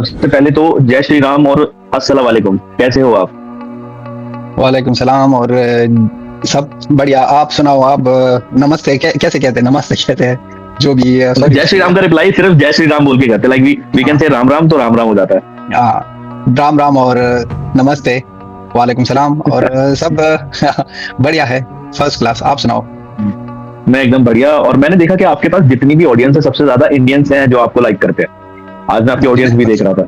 सबसे पहले तो जय श्री राम और अस्सलाम वालेकुम। कैसे हो आप? वालेकुम सलाम। और सब बढ़िया। आप सुनाओ। आप नमस्ते कैसे कहते हैं? नमस्ते कहते हैं जो भी। मतलब सॉरी जय श्री सॉरी। राम का रिप्लाई सिर्फ जय श्री राम बोल के करते, लाइक वी कैन हाँ से राम राम, तो राम राम हो जाता है। राम राम और नमस्ते, वालेकुम सलाम और सब बढ़िया है, फर्स्ट क्लास। आप सुनाओ। मैं एकदम बढ़िया। और मैंने देखा कि आपके पास जितनी भी ऑडियंस है, सबसे ज्यादा इंडियंस हैं जो आपको लाइक करते हैं। आज मैं आपकी ऑडियंस भी देख रहा था।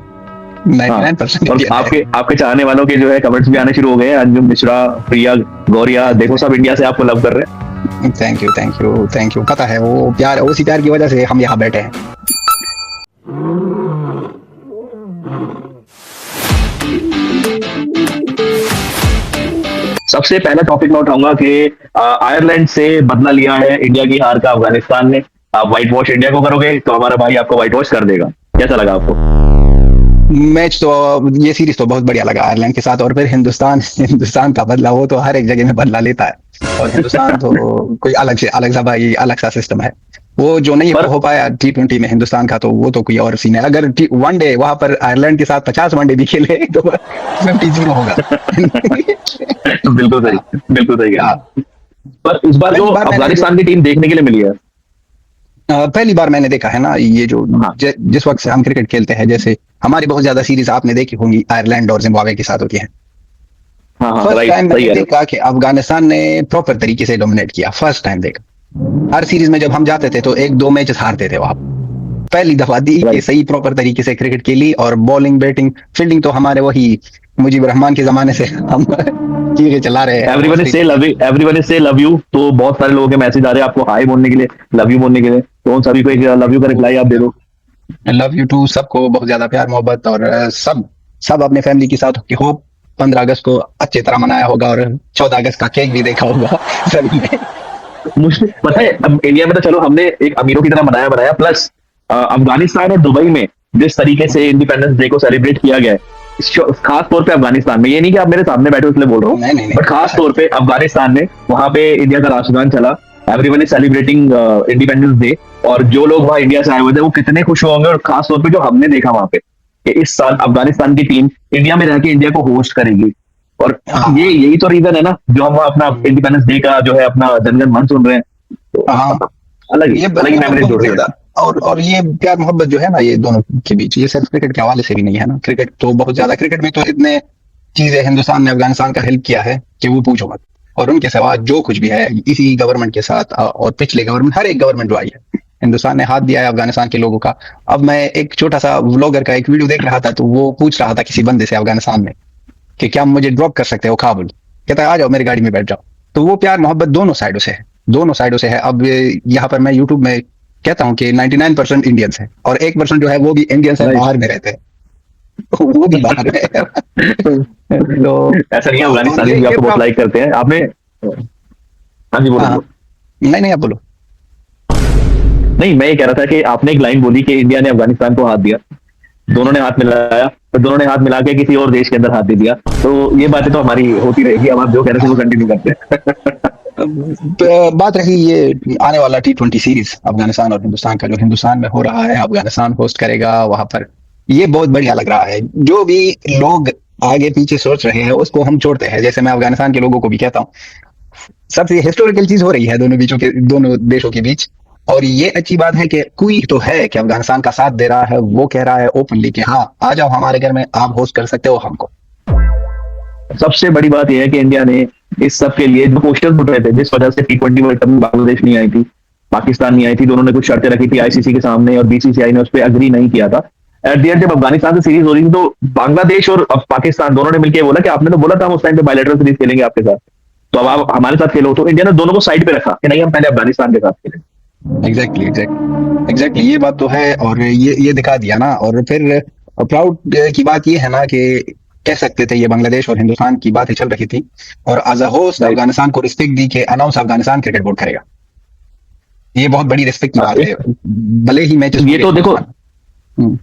99% हाँ, और इंडियन है। आपके आपके चाहने वालों के जो है कमेंट्स भी आने शुरू हो गए हैं। अंजुम मिश्रा, प्रिया, गौरिया, देखो सब इंडिया से आपको लव कर रहे हैं। Thank you thank you thank you. पता है वो प्यार, उसी प्यार की वजह से हम यहाँ बैठे हैं। सबसे पहला टॉपिक मैं उठाऊंगा कि आयरलैंड से बदला लिया है इंडिया की हार का अफगानिस्तान ने। आप व्हाइट वॉश इंडिया को करोगे तो हमारा भाई आपको व्हाइट वॉश कर देगा। कैसा लगा आपको? मैच तो, ये सीरीज तो बहुत बढ़िया लगा आयरलैंड के साथ। और फिर हिंदुस्तान हिंदुस्तान का बदला, वो तो हर एक जगह में बदला लेता है। और हिंदुस्तान तो कोई अलग सा भाई, अलग सा सिस्टम है। वो जो नहीं पर हो पाया T20 में हिंदुस्तान का, तो वो तो कोई और सीन है। अगर वनडे वहां पर आयरलैंड के साथ 50 वनडे भी खेले तो 50-0 होगा। बिल्कुल सही, बिल्कुल सही कह रहे हाँ, हैं। पर इस बार जो पहली बार मैंने जो अफगानिस्तान की टीम देखने के लिए मिली है। पहली बार मैंने देखा है ना, ये जो हाँ जिस वक्त से हम क्रिकेट खेलते हैं, जैसे हमारी बहुत ज्यादा सीरीज आपने देखी होंगी आयरलैंड और जिम्बाब्वे के साथ होती है। हाँ हाँ, फर्स्ट राइट, टाइम सही मैंने कह रहे देखा कि अफगानिस्तान ने प्रॉपर तरीके से डोमिनेट किया। फर्स्ट टाइम देखा। हर सीरीज में जब हम जाते थे तो 1-2 मैचेस हारते थे वहां। पहली दफा दी हो, कि राइट। सही प्रॉपर तरीके से क्रिकेट खेली। और बॉलिंग बैटिंग फील्डिंग तो हमारे वही मुजीब रहमान के जमाने से हम चीजें चला रहे हैं एवरीवन उस इज से तरीके लव यू, एवरीवन इज से लव यू। तो बहुत सारे लोगों के मैसेज आ रहे हैं आपको हाई बोलने के लिए, लव यू बोलने के लिए। तो उन सभी को एक लव यू का रिप्लाई आप दे दो। से। लव यू टू सबको, बहुत ज्यादा प्यार मोहब्बत। और सब सब अपने फैमिली के साथ की होप 15 अगस्त को अच्छी तरह मनाया होगा और 14 अगस्त का केक भी देखा होगा सभी ने। मुझे पता है, अब इंडिया में तो चलो हमने एक अमीरों की तरह मनाया बनाया, प्लस अफगानिस्तान और दुबई में जिस तरीके से इंडिपेंडेंस डे को सेलिब्रेट किया गया है, खास तौर पे अफगानिस्तान में, ये नहीं कि आप मेरे सामने बैठे हो इसलिए बोल रहा हूँ, नहीं नहीं नहीं, बट खास पता है। तौर पे अफगानिस्तान में वहां पे इंडिया का राष्ट्रगान चला। Everyone is celebrating independence day. और जो लोग वहां इंडिया से आए हुए थे वो कितने खुश होंगे। और खास तौर पे जो हमने देखा वहां पे कि इस साल अफगानिस्तान की टीम इंडिया में रह के इंडिया को होस्ट करेगी। और ये हाँ यही तो रीजन है ना, जो हम अपना इंडिपेंडेंस डे का जो है अपना जनगण मन सुन रहे हैं। तो हाँ, ये अलग ही मतलब मेमोरीज बहुत जुड़ रही है। ज्यादा। और ये प्यार मोहब्बत जो है ना, ये दोनों के बीच, ये सिर्फ क्रिकेट के हवाले से भी नहीं है ना। क्रिकेट तो बहुत ज्यादा, क्रिकेट में तो इतने चीजें हिंदुस्तान ने अफगानिस्तान का हेल्प किया है कि वो पूछो मत। और उनके सिवा जो कुछ भी है इसी गवर्नमेंट के साथ और पिछले गवर्नमेंट, हर एक गवर्नमेंट जो आई है, हिंदुस्तान ने हाथ दिया है अफगानिस्तान के लोगों का। अब मैं एक छोटा सा व्लॉगर का एक वीडियो देख रहा था, तो वो पूछ रहा था किसी बंदे से अफगानिस्तान में कि क्या मुझे ड्रॉप कर सकते हो काबुल। कहता है आ जाओ मेरी गाड़ी में बैठ जाओ। तो वो प्यार मोहब्बत दोनों साइडों से है, दोनों साइडों से है। अब यहाँ पर मैं यूट्यूब में कहता हूँ कि 99% इंडियंस है और 1% जो है वो भी इंडियंस है, राइट। बाहर में रहते हैं। वो भी बाहर में है। तो ऐसा नहीं है, और अफगानिस्तानी भी ये आपको बहुत प्रॉब्लम। लाइक करते हैं आपने। हाँ जी, बोलो हाँ बोलो। नहीं नहीं, आप बोलो। नहीं, मैं ये कह रहा था कि आपने एक लाइन बोली कि इंडिया ने अफगानिस्तान को हाथ दिया, दोनों ने हाथ मिलाया, तो दोनों ने हाथ मिला के किसी और देश के अंदर हाथ दे दिया। तो ये बातें तो हमारी होती रहेगी। अब आप जो कह रहे थे वो कंटिन्यू करते हैं। बात रही ये आने वाला T20 सीरीज अफगानिस्तान और हिंदुस्तान का, जो हिंदुस्तान में हो रहा है, अफगानिस्तान होस्ट करेगा वहां पर। ये बहुत बढ़िया लग रहा है। जो भी लोग आगे पीछे सोच रहे हैं उसको हम छोड़ते हैं। जैसे मैं अफगानिस्तान के लोगों को भी कहता हूँ, सबसे हिस्टोरिकल चीज हो रही है दोनों देशों के बीच। और ये अच्छी बात है कि कोई तो है कि अफगानिस्तान का साथ दे रहा है। वो कह रहा है ओपनली कि हाँ आ जाओ हमारे घर में, आप होस्ट कर सकते हो हमको। सबसे बड़ी बात यह है कि इंडिया ने इस सब के लिए जो पोस्टर्स उठ रहे थे, जिस वजह से T20 वर्ल्ड कप में बांग्लादेश नहीं आई थी, पाकिस्तान नहीं आई थी, दोनों ने कुछ शर्तें रखी थी आईसीसी के सामने और बीसीसीआई ने उस पर अग्री नहीं किया था। एट द एंड जब अफगानिस्तान से सीरीज हो रही थी तो बांग्लादेश और पाकिस्तान दोनों ने मिलकर बोला कि आपने तो बोला था हम उस टाइम पे बायलैटरल सीरीज खेलेंगे आपके साथ, तो अब आप हमारे साथ खेलो। तो इंडिया ने दोनों को साइड पे रखा कि नहीं, हम पहले अफगानिस्तान के साथ खेलें। एग्जैक्टली ये बात तो है। और ये दिखा दिया ना। और फिर प्राउड की बात ये है ना कि कह सकते थे, ये बांग्लादेश और हिंदुस्तान की बातें चल रही थी और as a host right. Afghanistan को रिस्पेक्ट दी कि अनाउंस अफगानिस्तान क्रिकेट बोर्ड करेगा। ये बहुत बड़ी रिस्पेक्ट की बात है, भले ही मैचेस ये होंगे तो देखो, हिंदुस्तान। हम्म,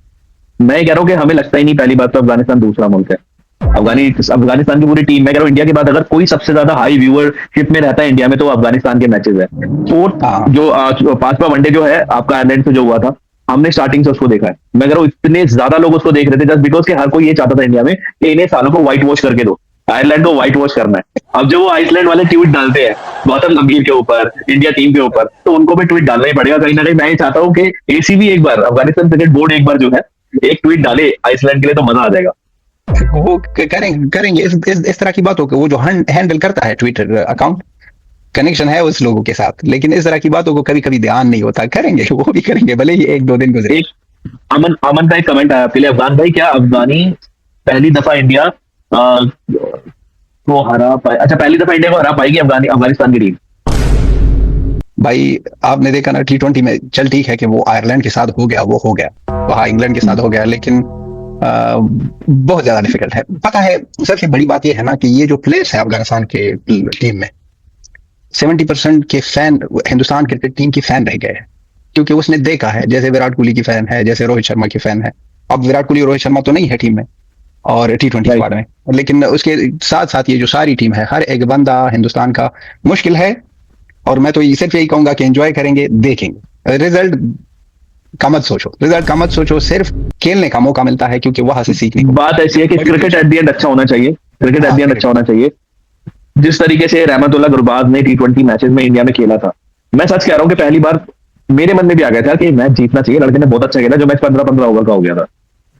मैं कह रहा हूँ कि हमें लगता ही नहीं, पहली बात तो अफगानिस्तान दूसरा मुल्क है। अफगानिस्तान की पूरी टीम, मैं कह रहा हूँ इंडिया के बाद अगर कोई सबसे ज्यादा हाई व्यूअरशिप में रहता है इंडिया में तो वो अफगानिस्तान के मैचेस है। फोर्थ हाँ जो पांचवा वनडे जो है आपका आयरलैंड से जो हुआ था, हमने स्टार्टिंग से उसको देखा है। मैं कह रहा हूँ इतने ज्यादा लोग उसको देख रहे थे जस्ट बिकॉज के हर कोई ये चाहता था इंडिया में कि इन्हें सालों को व्हाइट वॉश करके दो, आयरलैंड को व्हाइट वॉश करना है। अब जब वो आइसलैंड वाले ट्वीट डालते हैं गौतम गंभीर के ऊपर, इंडिया टीम के ऊपर, तो उनको भी ट्वीट डालना ही पड़ेगा कहीं ना कहीं। मैं ये चाहता हूँ कि एसीबी एक बार, अफगानिस्तान क्रिकेट बोर्ड एक बार जो है एक ट्वीट डाले आइसलैंड के लिए, तो मजा आ जाएगा। वो करेंगे इस तरह की बातों को। वो जो हैंडल करता है ट्विटर अकाउंट, कनेक्शन है उस लोगों के साथ, लेकिन इस तरह की बातों को कभी कभी ध्यान नहीं होता। करेंगे, वो भी करेंगे, भले ही 1-2 दिन गुजरे। एक अमन अमन का एक कमेंट आया आपके लिए। अफगान भाई, क्या अफगानी पहली दफा इंडिया को हरा पाए, अच्छा पहली दफा इंडिया को हरा पाएगी अफगानिस्तान की टीम? भाई आपने देखा ना T20 में, चल ठीक है कि वो आयरलैंड के साथ हो गया, वो हो गया, वहां इंग्लैंड के साथ हो गया, लेकिन बहुत ज्यादा डिफिकल्ट है। पता है सबसे बड़ी बात यह है ना कि ये जो प्लेयर्स है अफगानिस्तान के टीम में, 70% के फैन हिंदुस्तान क्रिकेट टीम की फैन रह गए हैं, क्योंकि उसने देखा है, जैसे विराट कोहली की फैन है, जैसे रोहित शर्मा की फैन है। अब विराट कोहली और रोहित शर्मा तो नहीं है टीम में और T20 स्क्वाड में, लेकिन उसके साथ साथ ये जो सारी टीम है, हर एक बंदा हिंदुस्तान का मुश्किल है। और मैं तो सिर्फ यही कहूंगा कि एंजॉय करेंगे, देखेंगे। रिजल्ट का मत सोचो, रिजल्ट का मत सोचो, सिर्फ खेलने का मौका मिलता है, क्योंकि वहां से सीखने को। बात ऐसी है कि क्रिकेट एट द एंड अच्छा होना चाहिए, क्रिकेट एट द एंड अच्छा होना चाहिए। जिस तरीके से रहमतुल्ला गुरबाज ने T20 मैचेस में इंडिया में खेला था, मैं सच कह रहा हूँ कि पहली बार मेरे मन में भी आ गया था कि मैच जीतना चाहिए, लड़के ने बहुत अच्छा खेला। जो मैच 15-15 ओवर का हो गया था,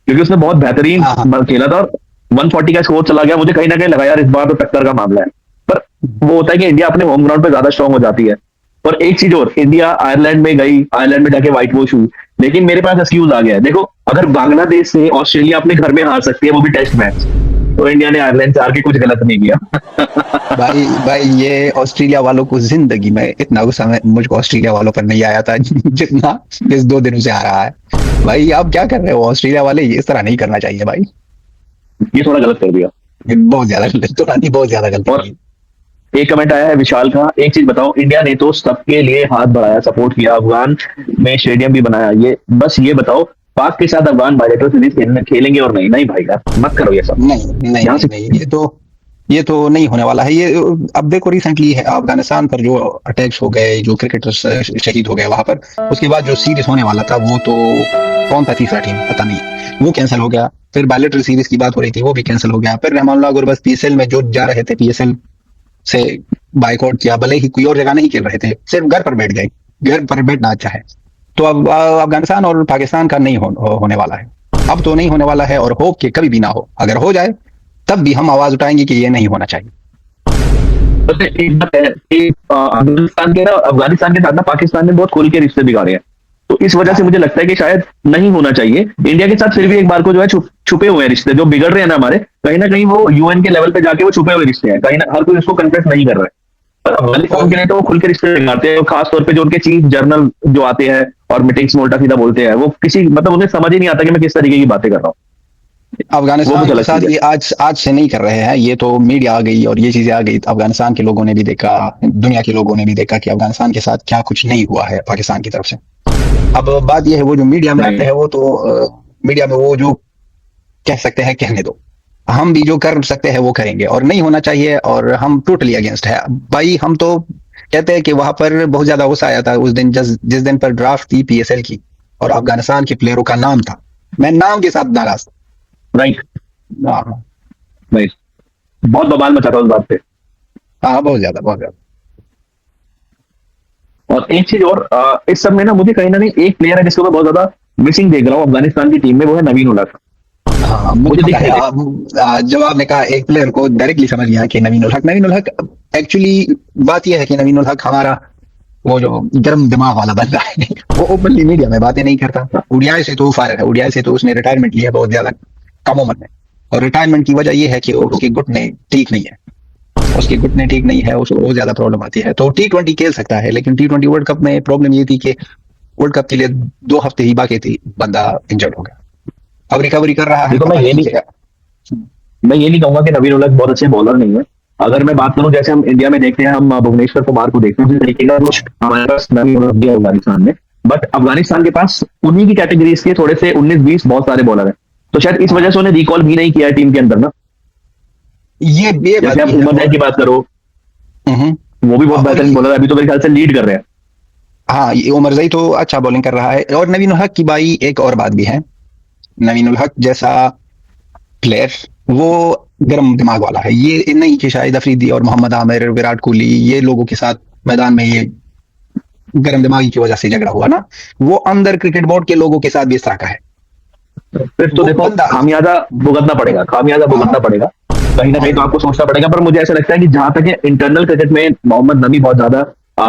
क्योंकि उसने बहुत बेहतरीन खेला था और 140 का स्कोर चला गया। मुझे कहीं ना कहीं लगा यार इस बार तो टक्कर का मामला है, पर वो होता है कि इंडिया अपने होम ग्राउंड पे ज्यादा स्ट्रांग हो जाती है। और एक चीज और, इंडिया आयरलैंड में गई, आयरलैंड में जाके व्हाइट वॉश हुई, लेकिन मेरे पास एक्सक्यूज आ गया है। देखो, अगर बांग्लादेश से ऑस्ट्रेलिया अपने घर में हार सकती है, वो भी टेस्ट मैच, तो इंडिया ने आयरलैंड से हार के कुछ गलत नहीं किया। भाई ये ऑस्ट्रेलिया वालों को जिंदगी में इतना गुस्सा मुझको ऑस्ट्रेलिया वालों पर नहीं आया था जितना इस 2 दिनों से आ रहा है। भाई आप क्या कर रहे हो ऑस्ट्रेलिया वाले, इस तरह नहीं करना चाहिए भाई। ये थोड़ा गलत कर दिया, बहुत ज्यादा गलत, तो नहीं, बहुत ज्यादा गलत। और एक कमेंट आया है विशाल का, एक चीज बताओ, इंडिया ने तो सबके लिए हाथ बढ़ाया, सपोर्ट किया, अफगान में स्टेडियम भी बनाया, ये बस ये बताओ पाक के साथ अफगान बायलेटरल सीरीज खेलेंगे और नहीं? नहीं भाई यार, मत करो ये सब। नहीं, ये तो नहीं होने वाला है। ये अब देखो, रिसेंटली है अफगानिस्तान पर जो अटैक्स हो गए, जो क्रिकेटर्स शहीद हो गए वहां पर, उसके बाद जो सीरीज होने वाला था, वो तो कौन था तीसरा टीम पता नहीं, वो कैंसिल हो गया। फिर बायलेटरल सीरीज की बात हो रही थी, वो भी कैंसिल हो गया। फिर रहमानुल्लाह गुरबाज PSL में जो जा रहे थे, PSL से बाइकआउट किया, भले ही कोई और जगह नहीं खेल रहे थे, सिर्फ घर पर बैठ गए। घर पर बैठना अच्छा है। तो अब अफगानिस्तान और पाकिस्तान का नहीं होने वाला है, अब तो नहीं होने वाला है, और होप कि कभी भी ना हो। अगर हो जाए तब भी हम आवाज उठाएंगे कि ये नहीं होना चाहिए। अफगानिस्तान के साथ ना पाकिस्तान ने बहुत खोल के रिश्ते बिगाड़े हैं, तो इस वजह से मुझे लगता है कि शायद नहीं होना चाहिए इंडिया के साथ। फिर भी एक बार को जो है छुपे हुए हैं रिश्ते जो बिगड़ रहे हैं ना हमारे, कहीं ना कहीं वो UN के लेवल पे जाके वो छुपे हुए रिश्ते हैं, कहीं ना हर कोई उसको कन्फेस नहीं कर रहा है। पर अफगानिस्तान के लिए तो वो खुल के रिश्ते बिगाड़ते हैं, खास तौर पे जो उनके चीफ जर्नल जो आते हैं और मीटिंग्स में उल्टा सीधा बोलते हैं, वो किसी मतलब उन्हें समझ ही नहीं आता कि मैं किस तरीके की बातें कर रहा हूँ। अफगानिस्तान के साथ ये आज से नहीं कर रहे हैं, ये तो मीडिया आ गई और ये चीजें आ गई। अफगानिस्तान के लोगों ने भी देखा, दुनिया के लोगों ने भी देखा कि अफगानिस्तान के साथ क्या कुछ नहीं हुआ है पाकिस्तान की तरफ से। अब बात यह है, वो जो मीडिया में आते हैं, वो तो मीडिया में वो जो कह सकते हैं कहने दो, हम भी जो कर सकते हैं वो करेंगे, और नहीं होना चाहिए। और हम टोटली अगेंस्ट है भाई। हम तो कहते हैं कि वहां पर बहुत ज्यादा गुस्सा आया था उस दिन, जिस दिन पर ड्राफ्ट थी PSL की और अफगानिस्तान के प्लेयरों का नाम था, मैं नाम के साथ नाराज था। राइट, बहुत बवाल मचा था उस बात पे। हाँ, बहुत ज्यादा। और एक चीज और, इस सब में ना मुझे कहीं ना कहीं एक प्लेयर है जिसको मैं बहुत ज्यादा मिसिंग देख रहा हूँ अफगानिस्तान की टीम में, वो है नवीन उल हक। हाँ, मुझे जब आपने कहा एक प्लेयर को डायरेक्टली समझ गया कि नवीन उल हक एक्चुअली बात यह है कि नवीन उल हक हमारा वो जो गर्म दिमाग वाला बंदा है, वो ओपनली मीडिया में बातें नहीं करता। ओडीआई से तो फारिग है, ओडीआई से तो उसने रिटायरमेंट लिया बहुत ज्यादा कम उम्र में, और रिटायरमेंट की वजह यह है कि उसके घुटने ठीक नहीं है, उसको बहुत ज्यादा प्रॉब्लम आती है। तो T20 खेल सकता है, लेकिन T20 वर्ल्ड कप में प्रॉब्लम ये थी कि वर्ल्ड कप के लिए 2 हफ्ते ही बाकी थी, बंदा इंजर्ड हो गया, अब रिकवरी कर रहा है। तो मैं ये नहीं कहूंगा कि नवीन उल हक बहुत अच्छे बॉलर नहीं है। अगर मैं बात करूं, जैसे हम इंडिया में देखते हैं, हम भुवनेश्वर कुमार को देखते हैं, उसी तरीके का हमारे पास नवीन उल हक भी है अफगानिस्तान में, बट अफगानिस्तान के पास उन्हीं की कैटेगरीज के थोड़े से 19-20 बहुत सारे बॉलर हैं, तो शायद इस वजह से उन्हें रिकॉल भी नहीं किया है टीम के अंदर ना। ये जैसे आप उमर की बात करो, वो भी बहुत बेहतरीन बॉलर है, अभी तो मेरे ख्याल से लीड कर रहे हैं। हाँ, ये उमर जई तो अच्छा बॉलिंग कर रहा है। और नवीन उल हक की भाई एक और बात भी है, नवीन उल हक जैसा प्लेयर वो गर्म दिमाग वाला है। ये नहीं कि शाहिद अफरीदी और मोहम्मद आमिर, विराट कोहली, ये लोगों के साथ मैदान में ये गर्म दिमागी की वजह से झगड़ा हुआ ना, वो अंदर क्रिकेट बोर्ड के लोगों के साथ भी इस तरह का है। फिर तो वो देखो बंदा खामियाजा भुगतना पड़ेगा, खामियाजा हाँ भुगतना पड़ेगा, कहीं ना कहीं तो आपको सोचना पड़ेगा। पर मुझे ऐसा लगता है कि जहां तक इंटरनल क्रिकेट में मोहम्मद नबी बहुत ज्यादा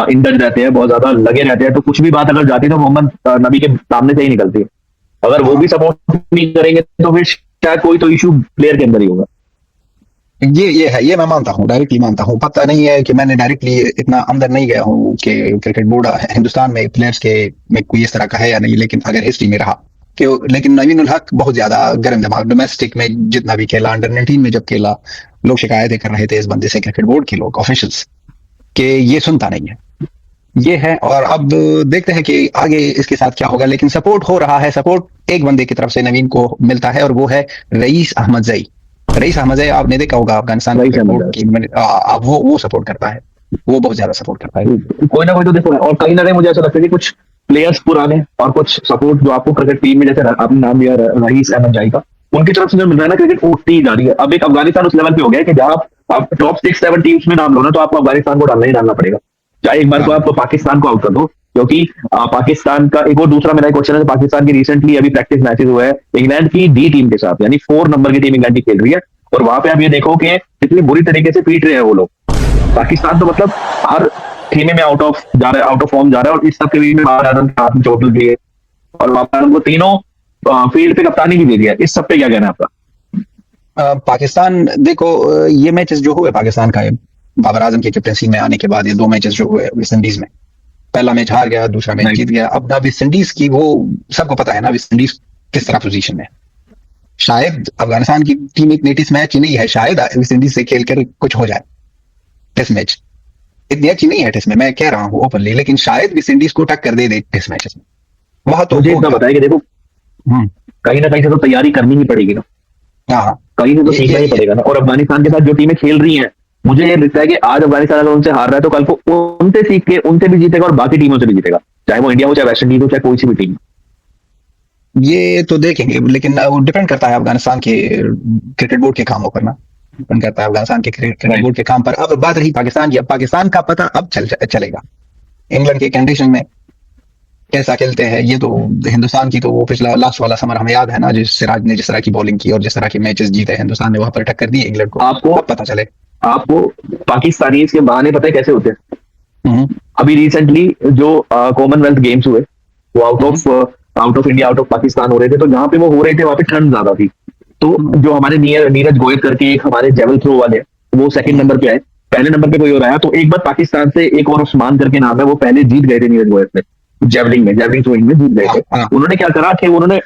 इंटर्न रहते हैं, बहुत ज्यादा लगे रहते हैं, तो कुछ भी बात अगर जाती है तो मोहम्मद नबी के सामने से ही निकलती है। अगर वो हाँ, भी सपोर्ट नहीं करेंगे तो फिर शायद कोई तो इशू प्लेयर के अंदर ही होगा। ये है, ये मैं मानता हूँ, डायरेक्टली मानता हूँ। पता नहीं है कि मैंने डायरेक्टली इतना अंदर नहीं गया हूँ कि क्रिकेट बोर्ड हिंदुस्तान में प्लेयर्स के में कोई इस तरह का है या नहीं, लेकिन अगर हिस्ट्री में रहा कि लेकिन नवीन उल हक बहुत ज्यादा गर्म दिमाग, डोमेस्टिक में जितना भी खेला, अंडर 19 में जब खेला, लोग शिकायतें कर रहे थे इस बंदे से, क्रिकेट बोर्ड के लोग, ऑफिशियल्स, कि ये सुनता नहीं है। ये है, और अब देखते हैं कि आगे इसके साथ क्या होगा। लेकिन सपोर्ट हो रहा है, सपोर्ट एक बंदे की तरफ से नवीन को मिलता है, और वो है रईस अहमद जई। रईस अहमद जई आपने देखा होगा अफगानिस्तान वही क्रिकेट समझ बोर्ड की, वो सपोर्ट करता है, वो बहुत ज्यादा सपोर्ट करता है। कोई ना कोई तो देखो, और कहीं ना कहीं मुझे ऐसा लगता है कि कुछ प्लेयर्स पुराने और कुछ सपोर्ट जो आपको क्रिकेट टीम में, जैसे आपने नाम लिया रईस अहमद जाई का, उनकी तरफ से जो मिल रहा है ना, क्रिकेट उठती जा रही है। अब एक अफगानिस्तान उस लेवल पे हो गया है कि जहां आप टॉप 6-7 टीम्स में नाम लो ना, तो आपको अफगानिस्तान को डालना ही डालना पड़ेगा, चाहे एक बार हाँ को आप पाकिस्तान को आउट कर दो। क्योंकि पाकिस्तान का एक और दूसरा मेरा क्वेश्चन है, पाकिस्तान की रिसेंटली अभी प्रैक्टिस मैचेस हुए हैं इंग्लैंड की डी टीम के साथ, यानी 4 नंबर की टीम इंग्लैंड की खेल रही है, और वहां पे आप ये देखो कि कितनी बुरी तरीके से पीट रहे हैं वो लोग। पाकिस्तान तो मतलब हर खेमे में आउट ऑफ जा रहा है, आउट ऑफ फॉर्म जा रहा है, और इस सब के बीच में बाबर आजम के हाथ में चोट लग गई है, और बाबर आजम को तीनों फील्ड पे कप्तानी भी दे दिया। इस सब पे क्या कहना है आपका? पाकिस्तान देखो, ये मैचेस जो हुए पाकिस्तान का, बाबर आजम की कैप्टनसी में आने के बाद ये 2 मैचेस जो हुए वेस्ट इंडीज में, पहला मैच हार गया, दूसरा मैच नहीं, जीत गया। अब ना वेस्ट इंडीज की, वो सबको पता है ना वेस्ट इंडीज किस तरह पोजीशन में है। शायद अफगानिस्तान की टीम इतनी टेस्ट मैच ही नहीं है, शायद वेस्ट इंडीज से खेल कर कुछ हो जाए। टेस्ट मैच इतनी अच्छी नहीं है टेस्ट में, मैं कह रहा हूँ ओपनली, लेकिन शायद वेस्ट इंडीज को टक्कर दे दे टेस्ट मैचेस में, वहां तो मुझे इतना होगा। बताया कि देखो हम्म, कहीं ना कहीं से तो तैयारी करनी ही पड़ेगी ना, हाँ, कहीं से तो सीखना ही ये पड़ेगा ना। और अफगानिस्तान के साथ जो टीमें खेल रही हैं, मुझे ये लगता है कि आज अफगानिस्तान अगर उनसे हार रहा है तो कल को उनसे सीख के उनसे भी जीतेगा, और बाकी टीमों से भी जीतेगा, चाहे वो इंडिया हो, चाहे वेस्ट इंडीज हो, चाहे कोई सी भी टीम। ये तो देखेंगे, लेकिन वो डिपेंड करता है अफगानिस्तान के क्रिकेट बोर्ड के कामों पर ना, डिपेंड करता है अफगानिस्तान के क्रिकेट राइट। बोर्ड के काम पर। अब बात रही पाकिस्तान की, अब पाकिस्तान का पता अब चलेगा इंग्लैंड के कंडीशन में कैसा खेलते हैं। ये तो हिंदुस्तान की तो वो पिछला लास्ट वाला समर हमें याद है ना, जिस सिराज ने जिस तरह की बॉलिंग की और जिस तरह के मैचेस जीते हिंदुस्तान ने, वहां पर टक्कर दी इंग्लैंड को। आपको अब पता चले। आपको पाकिस्तानी के बहाने पता है कैसे होते हैं? हम्म, अभी रिसेंटली जो कॉमनवेल्थ गेम्स हुए, वो out of India, out of Pakistan हो रहे थे, तो जहाँ पे वो हो रहे थे वहां पे ठंड ज्यादा थी। तो जो हमारे नीरज गोयल करके एक हमारे जेवल थ्रो वाले हैं, वो सेकंड नंबर पे आए, पहले नंबर पे कोई और आया। तो एक बार पाकिस्तान से एक और उस्मान करके नाम है, वो पहले जीत गए थे नीरज गोयल में, जेवलिंग थ्रोइंग में जीत गए थे। हाँ, उन्होंने क्या करा कि उन्होंने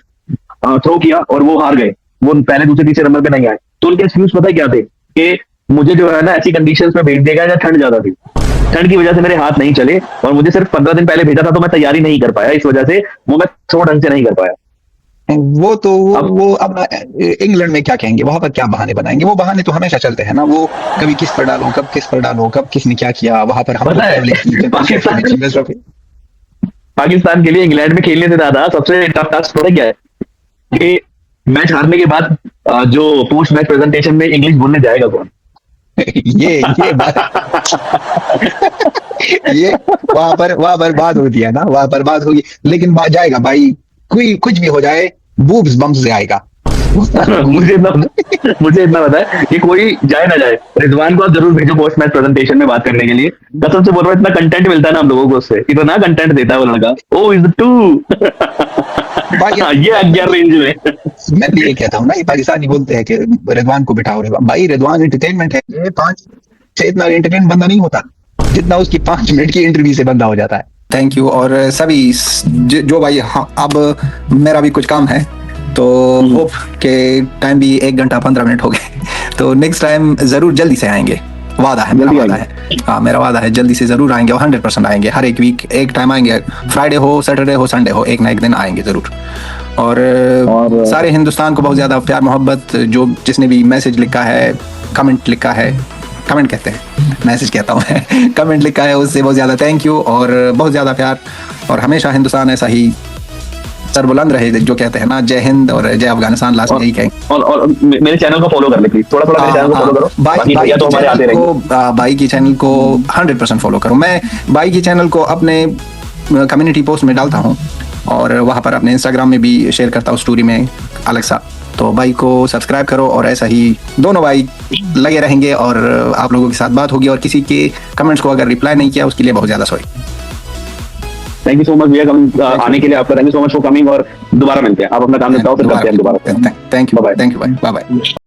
थ्रो किया और वो हार गए, वो पहले दूसरे तीसरे नंबर पे नहीं आए। तो उनके एक्सक्यूज पता है क्या थे कि मुझे जो है ना ऐसी कंडीशंस में भेज देगा, या ठंड ज्यादा थी, ठंड की वजह से मेरे हाथ नहीं चले, और मुझे सिर्फ 15 दिन पहले भेजा था तो मैं तैयारी नहीं कर पाया, इस वजह से वो मैं थ्रो ढंग से नहीं कर पाया। वो तो अब वो अब इंग्लैंड में क्या कहेंगे, वहां पर क्या बहाने बनाएंगे। वो बहाने तो हमेशा चलते हैं ना, वो कभी किस पर डालो, कब किस पर डालो, कब किसने क्या किया। वहां पर हम पता है ट्रैवलिंग की, चैंपियनशिप पाकिस्तान की, ट्रॉफी। पाकिस्तान के लिए इंग्लैंड में खेलने से ज्यादा सबसे टफ टास्क पता क्या है कि मैच हारने के बाद जो पोस्ट मैच प्रेजेंटेशन में इंग्लिश बोलने जाएगा कौन? ये बात ये वहां पर बात होती है ना, वहां पर बात होगी, लेकिन जाएगा भाई, कोई कुछ भी हो जाए, बूब्स बम्स से आएगा। मुझे इतना पता है कि कोई जाए ना जाए, रिजवान को आप जरूर भेजो पोस्ट मैच प्रेजेंटेशन में बात करने के लिए। कसम से बोल रहा हूँ, इतना कंटेंट मिलता है ना हम लोगों को उससे, इतना कंटेंट देता है वो लड़का। ओ इज टू भाई ये अज्ञात रेंज में। मैं भी ये कहता हूँ ना, ये पाकिस्तानी बोलते हैं कि रिजवान को बिठाओ। रिजवान भाई, रिजवान एंटरटेनमेंट है, ये 5 से इतना एंटरटेन बंदा नहीं होता जितना उसकी 5 मिनट की इंटरव्यू से बंदा हो जाता है। Thank you. और सभी जो भाई, हाँ, अब मेरा भी कुछ काम है, तो होप के टाइम भी 1 घंटा 15 मिनट हो गए, तो नेक्स्ट टाइम जरूर जल्दी से आएंगे, वादा है, मेरा वादा है। हाँ, मेरा वादा है, जल्दी से जरूर आएंगे, और 100% आएंगे। हर एक वीक एक टाइम आएंगे, फ्राइडे हो, सैटरडे हो, संडे हो, एक ना एक दिन आएंगे जरूर। और सारे हिंदुस्तान को बहुत ज्यादा प्यार मोहब्बत, जो जिसने भी मैसेज लिखा है, कमेंट लिखा है, कमेंट कहते हैं, मैसेज कहता हूँ मैं, कमेंट लिखा है उससे बहुत ज़्यादा थैंक यू और बहुत ज़्यादा प्यार। और हमेशा हिंदुस्तान ऐसा ही सर बुलंद रहे, जो कहते हैं ना, जय हिंद और जय अफगानिस्तान, लास्ट में यही कहेंगे। और मेरे चैनल को फॉलो कर ले प्लीज, थोड़ा मेरे चैनल को फॉलो करो। बाकी भैया तो हमारे आते रहेंगे। भाई की चैनल को 100% फॉलो करो। मैं भाई की चैनल को अपने कम्युनिटी पोस्ट में डालता हूँ और वहाँ पर अपने इंस्टाग्राम में भी शेयर करता हूँ स्टोरी में अलग सा। तो भाई को सब्सक्राइब करो और ऐसा ही दोनों भाई लगे रहेंगे और आप लोगों के साथ बात होगी। और किसी के कमेंट्स को अगर रिप्लाई नहीं किया उसके लिए बहुत ज़्यादा sorry. Thank you so much भैया आने के लिए आपका, thank you so much for coming. और दोबारा मिलते हैं, आप अपना काम निपटाओ फिर करते हैं दोबारा। थैंक यू भाई, बाय बाय।